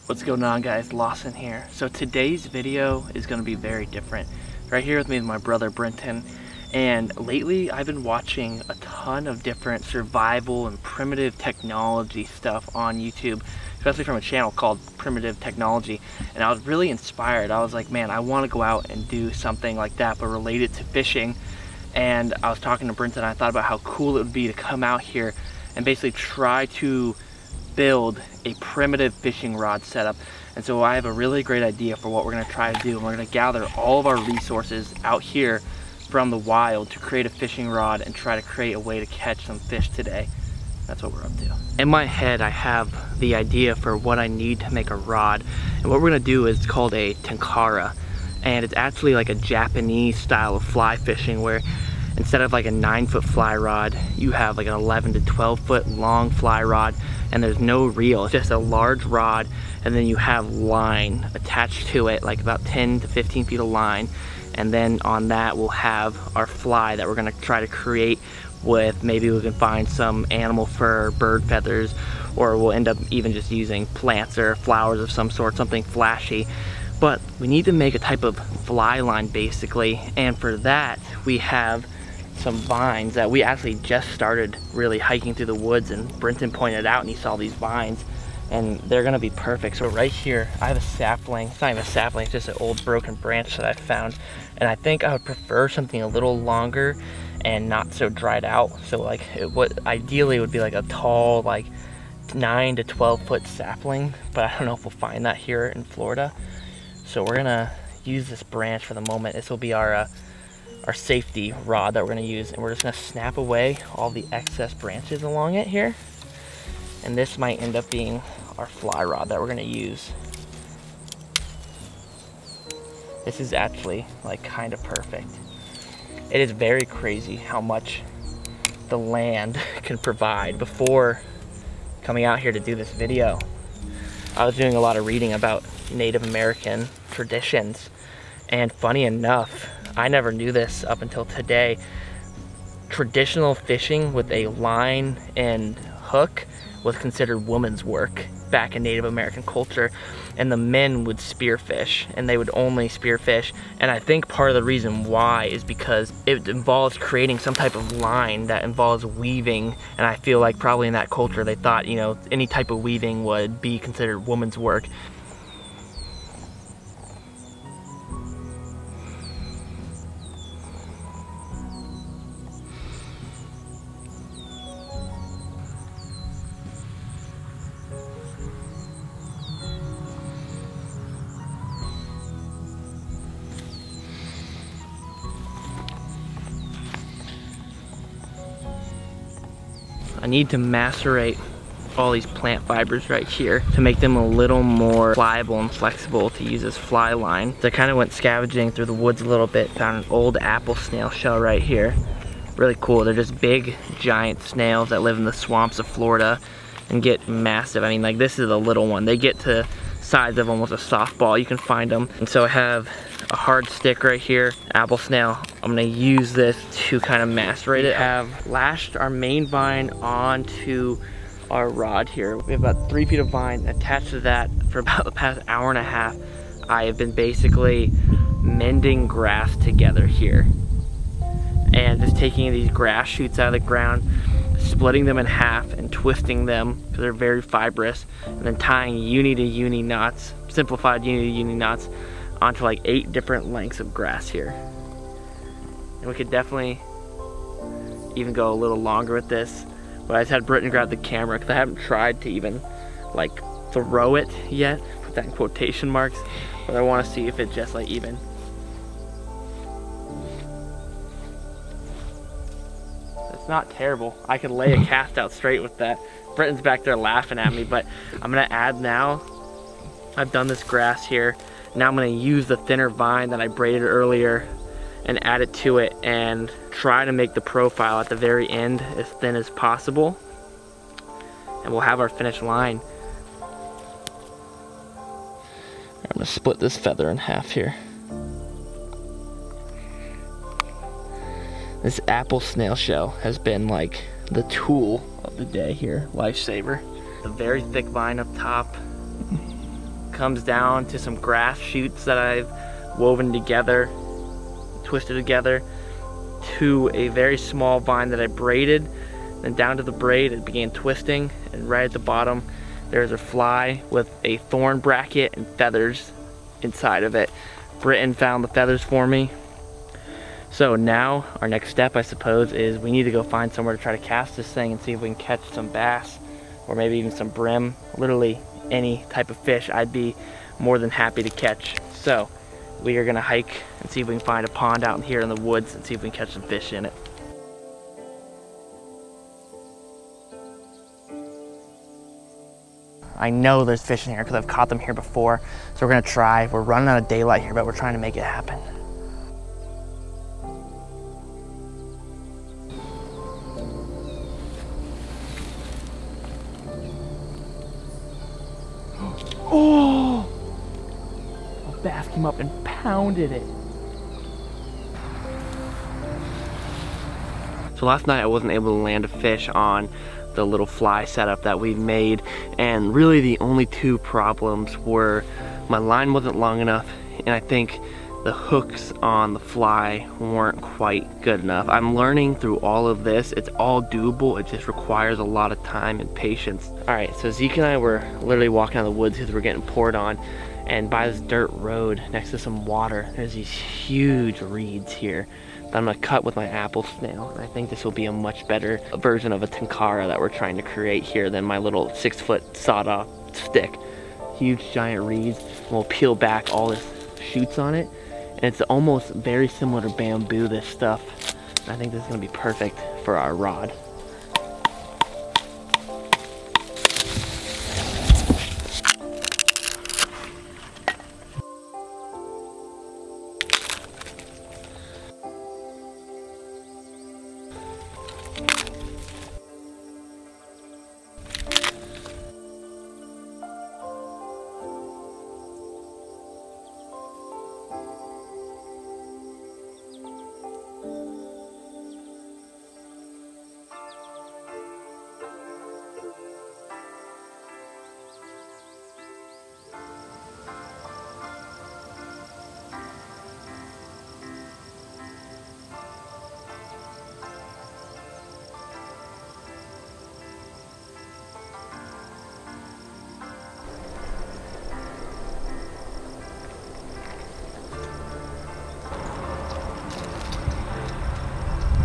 What's going on, guys? Lawson here. So today's video is going to be very different. Right here with me is my brother Brenton, and lately I've been watching a ton of different survival and primitive technology stuff on YouTube, especially from a channel called Primitive Technology, and I was really inspired. I was like, man, I want to go out and do something like that but related to fishing. And I was talking to Brenton and I thought about how cool it would be to come out here and basically try to build a primitive fishing rod setup. And so I have a really great idea for what we're going to try to do. And we're going to gather all of our resources out here from the wild to create a fishing rod and try to create a way to catch some fish today. That's what we're up to. In my head, I have the idea for what I need to make a rod. And what we're going to do is called a tenkara. And it's actually like a Japanese style of fly fishing where instead of like a 9-foot fly rod, you have like an 11 to 12 foot long fly rod, and there's no reel. It's just a large rod, and then you have line attached to it, like about 10 to 15 feet of line. And then on that we'll have our fly that we're gonna try to create with, maybe we can find some animal fur, bird feathers, or we'll end up even just using plants or flowers of some sort, something flashy. But we need to make a type of fly line basically, and for that we have some vines that we actually just started really hiking through the woods, and Brenton pointed out and he saw these vines and they're gonna be perfect. So right here I have a sapling. It's not even a sapling, it's just an old broken branch that I found, and I think I would prefer something a little longer and not so dried out. So like what ideally would be like a tall, like 9 to 12 foot sapling, but I don't know if we'll find that here in Florida. So we're gonna use this branch for the moment. This will be our safety rod that we're gonna use, and we're just gonna snap away all the excess branches along it here. And this might end up being our fly rod that we're gonna use. This is actually like kind of perfect. It is very crazy how much the land can provide. Before coming out here to do this video, I was doing a lot of reading about Native American traditions, and funny enough, I never knew this up until today. Traditional fishing with a line and hook was considered woman's work back in Native American culture, and the men would spearfish, and they would only spearfish. And I think part of the reason why is because it involves creating some type of line that involves weaving, and I feel like probably in that culture they thought, you know, any type of weaving would be considered woman's work. I need to macerate all these plant fibers right here to make them a little more pliable and flexible to use as fly line. So I kind of went scavenging through the woods a little bit, found an old apple snail shell right here. Really cool. They're just big, giant snails that live in the swamps of Florida and get massive. I mean, like, this is a little one. They get to size of almost a softball. You can find them. And so I have a hard stick right here, apple snail. I'm gonna use this to kind of macerate it. We have lashed our main vine onto our rod here. We have about 3 feet of vine attached to that. For about the past hour and a half, I have been basically mending grass together here. And just taking these grass shoots out of the ground, splitting them in half and twisting them because they're very fibrous, and then tying uni to uni knots, simplified uni to uni knots, onto like 8 different lengths of grass here. And we could definitely even go a little longer with this, but I just had Britton grab the camera because I haven't tried to even like throw it yet, put that in quotation marks, but I want to see if it's just like even. It's not terrible. I could lay a cast out straight with that. Britton's back there laughing at me, but I'm gonna add now. I've done this grass here. Now I'm gonna use the thinner vine that I braided earlier and add it to it and try to make the profile at the very end as thin as possible. And we'll have our finished line. I'm gonna split this feather in half here. This apple snail shell has been like the tool of the day here, lifesaver. A very thick vine up top. comes down to some grass shoots that I've woven together, twisted together, to a very small vine that I braided. Then down to the braid, it began twisting, and right at the bottom there's a fly with a thorn bracket and feathers inside of it. Britton found the feathers for me. So now our next step, I suppose, is we need to go find somewhere to try to cast this thing and see if we can catch some bass or maybe even some brim. Literally any type of fish I'd be more than happy to catch. So we are gonna hike and see if we can find a pond out here in the woods and see if we can catch some fish in it. I know there's fish in here because I've caught them here before. So we're gonna try. We're running out of daylight here, but we're trying to make it happen. Oh! A bass came up and pounded it. So last night I wasn't able to land a fish on the little fly setup that we made, and really the only two problems were my line wasn't long enough, and I think the hooks on the fly weren't quite good enough. I'm learning through all of this. It's all doable. It just requires a lot of time and patience. All right, so Zeke and I were literally walking out of the woods because we're getting poured on, and by this dirt road next to some water, there's these huge reeds here that I'm gonna cut with my apple snail. And I think this will be a much better version of a tenkara that we're trying to create here than my little 6-foot sawed-off stick. Huge giant reeds. We'll peel back all this shoots on it, and it's almost very similar to bamboo, this stuff. And I think this is gonna be perfect for our rod.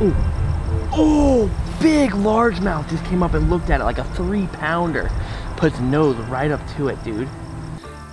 Ooh. Oh, big largemouth just came up and looked at it like a 3-pounder. Put its nose right up to it, dude.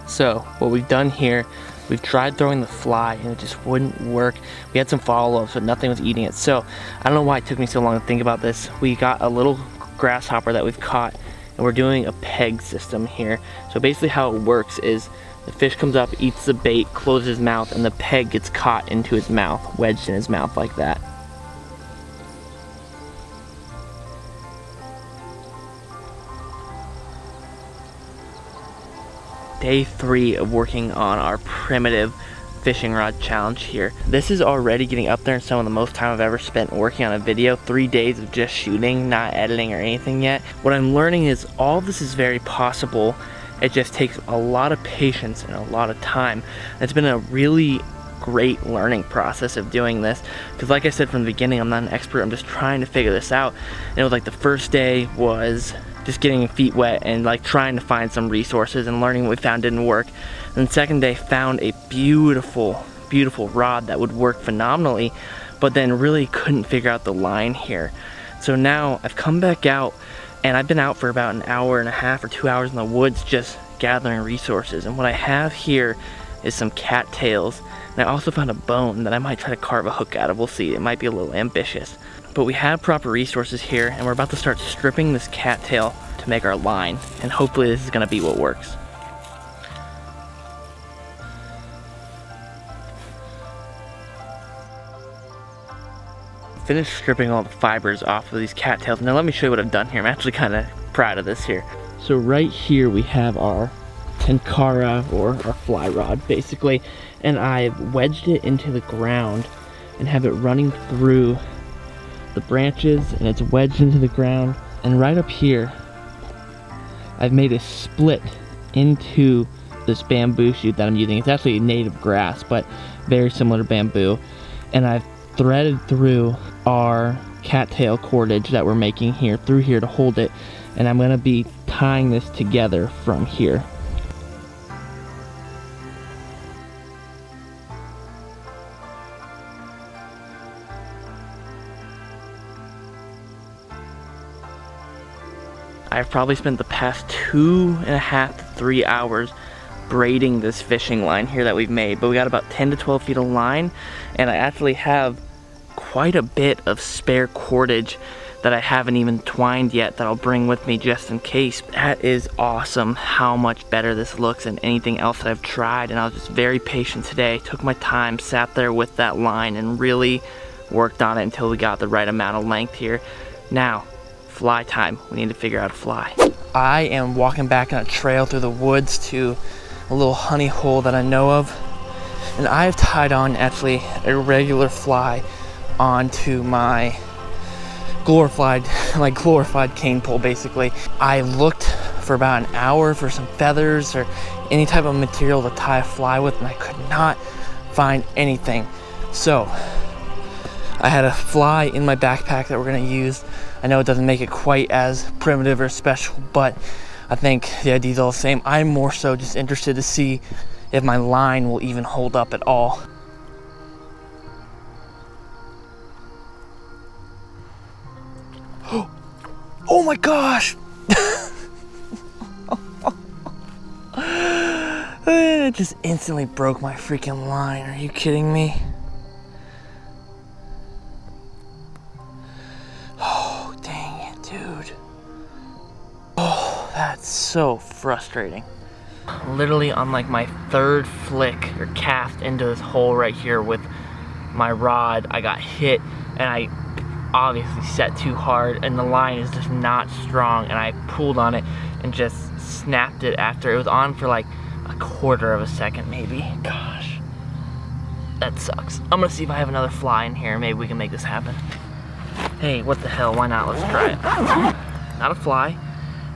So what we've done here, we've tried throwing the fly and it just wouldn't work. We had some follow-ups, but nothing was eating it. So I don't know why it took me so long to think about this. We got a little grasshopper that we've caught, and we're doing a peg system here. So basically how it works is the fish comes up, eats the bait, closes his mouth, and the peg gets caught into his mouth, wedged in his mouth like that. Day 3 of working on our primitive fishing rod challenge here. This is already getting up there in some of the most time I've ever spent working on a video. 3 days of just shooting, not editing or anything yet. What I'm learning is all this is very possible. It just takes a lot of patience and a lot of time. It's been a really great learning process of doing this, because like I said from the beginning, I'm not an expert. I'm just trying to figure this out. And it was like the first day was just getting feet wet and like trying to find some resources and learning what we found didn't work. And the second day found a beautiful, beautiful rod that would work phenomenally, but then really couldn't figure out the line here. So now I've come back out, and I've been out for about 1.5 hours or 2 hours in the woods just gathering resources. And what I have here is some cattails. And I also found a bone that I might try to carve a hook out of. We'll see, it might be a little ambitious. But we have proper resources here, and we're about to start stripping this cattail to make our line. And hopefully this is gonna be what works. Finished stripping all the fibers off of these cattails. Now let me show you what I've done here. I'm actually kind of proud of this here. So right here we have our tenkara, or our fly rod basically, and I've wedged it into the ground and have it running through the branches, and it's wedged into the ground. And right up here I've made a split into this bamboo shoot that I'm using. It's actually native grass, but very similar to bamboo. And I've threaded through our cattail cordage that we're making here through here to hold it. And I'm gonna be tying this together from here. I've probably spent the past 2.5 to 3 hours braiding this fishing line here that we've made, but we got about 10 to 12 feet of line, and I actually have quite a bit of spare cordage that I haven't even twined yet that I'll bring with me just in case. That is awesome how much better this looks than anything else that I've tried, and I was just very patient today. Took my time, sat there with that line, and really worked on it until we got the right amount of length here. Now, fly time. We need to figure out a fly. I am walking back on a trail through the woods to a little honey hole that I know of, and I've tied on actually a regular fly onto my glorified cane pole. Basically, I looked for about an hour for some feathers or any type of material to tie a fly with, and I could not find anything. So I had a fly in my backpack that we're gonna use. I know it doesn't make it quite as primitive or special, but I think the idea's all the same. I'm more so just interested to see if my line will even hold up at all. Oh my gosh! It just instantly broke my freaking line. Are you kidding me? Oh, dang it, dude. Oh, that's so frustrating. Literally on like my third flick or cast into this hole right here with my rod, I got hit and I obviously set too hard and the line is just not strong, and I pulled on it and just snapped it after it was on for like a quarter of a second maybe. Gosh, that sucks. I'm gonna see if I have another fly in here. Maybe we can make this happen. Hey, what the hell, why not? Let's try it. Not a fly,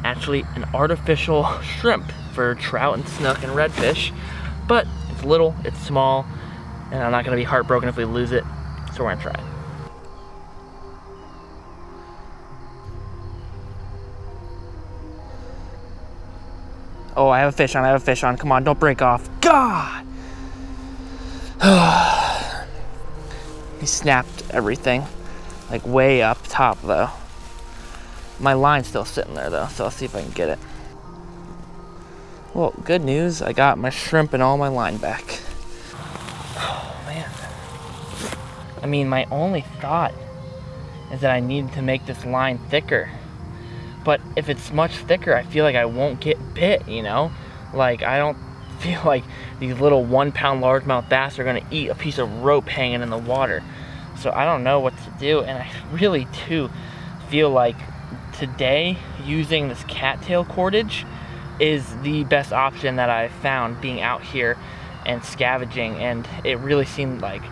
actually an artificial shrimp for trout and snook and redfish, but it's little, it's small, and I'm not gonna be heartbroken if we lose it, so we're gonna try it. Oh, I have a fish on, come on, don't break off. God! He snapped everything, like way up top though. My line's still sitting there though, so I'll see if I can get it. Well, good news, I got my shrimp and all my line back. Oh man. I mean, my only thought is that I need to make this line thicker. But if it's much thicker, I feel like I won't get bit, you know? Like, I don't feel like these little 1 pound largemouth bass are gonna eat a piece of rope hanging in the water. So I don't know what to do, and I really do feel like today using this cattail cordage is the best option that I've found being out here and scavenging, and it really seemed like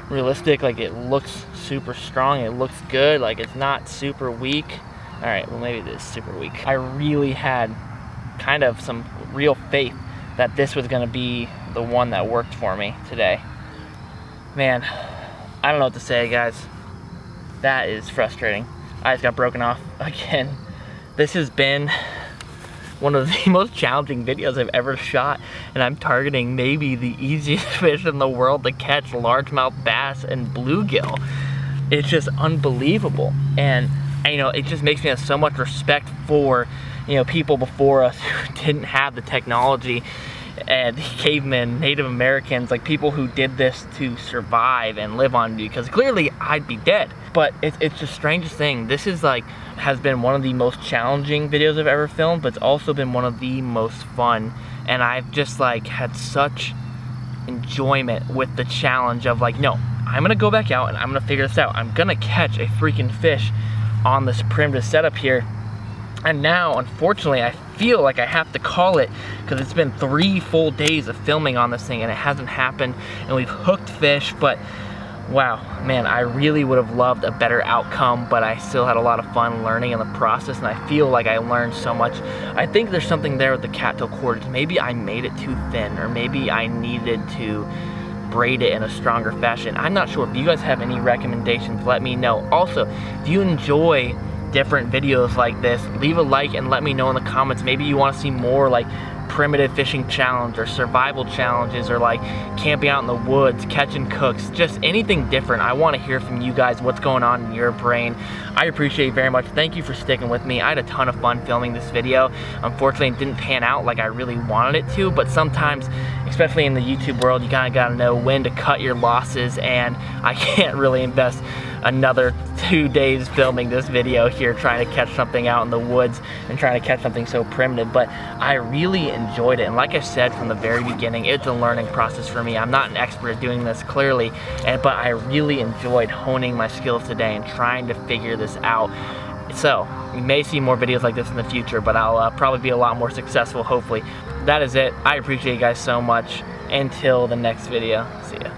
realistic. Like, it looks super strong, it looks good, like it's not super weak. All right, well maybe it is super weak. I really had kind of some real faith that this was gonna be the one that worked for me today. Man, I don't know what to say, guys. That is frustrating. I just got broken off again. This has been one of the most challenging videos I've ever shot, and I'm targeting maybe the easiest fish in the world to catch, largemouth bass and bluegill. It's just unbelievable. And you know, it just makes me have so much respect for, you know, people before us who didn't have the technology, and cavemen, Native Americans, like people who did this to survive and live on, because clearly I'd be dead. But it's the strangest thing. This is like, has been one of the most challenging videos I've ever filmed, but it's also been one of the most fun. And I've just like had such enjoyment with the challenge of like, no, I'm gonna go back out and I'm gonna figure this out. I'm gonna catch a freaking fish on this primitive setup here. And now, unfortunately, I feel like I have to call it, because it's been 3 full days of filming on this thing and it hasn't happened, and we've hooked fish, but Wow, man, I really would have loved a better outcome, but I still had a lot of fun learning in the process, and I feel like I learned so much. I think there's something there with the cattail cordage. Maybe I made it too thin, or maybe I needed to braid it in a stronger fashion. I'm not sure. If you guys have any recommendations, let me know. Also, if you enjoy different videos like this, leave a like and let me know in the comments. Maybe you want to see more like primitive fishing challenge or survival challenges, or like camping out in the woods, catching cooks, just anything different. I want to hear from you guys what's going on in your brain. I appreciate it very much. Thank you for sticking with me. I had a ton of fun filming this video. Unfortunately, it didn't pan out like I really wanted it to, but sometimes, especially in the YouTube world, you kind of got to know when to cut your losses, and I can't really invest another 2 days filming this video here trying to catch something out in the woods and trying to catch something so primitive. But I really enjoyed it, and like I said from the very beginning, it's a learning process for me. I'm not an expert at doing this, clearly, but I really enjoyed honing my skills today and trying to figure this out. So you may see more videos like this in the future, but I'll probably be a lot more successful, hopefully. That is it. I appreciate you guys so much. Until the next video, see ya.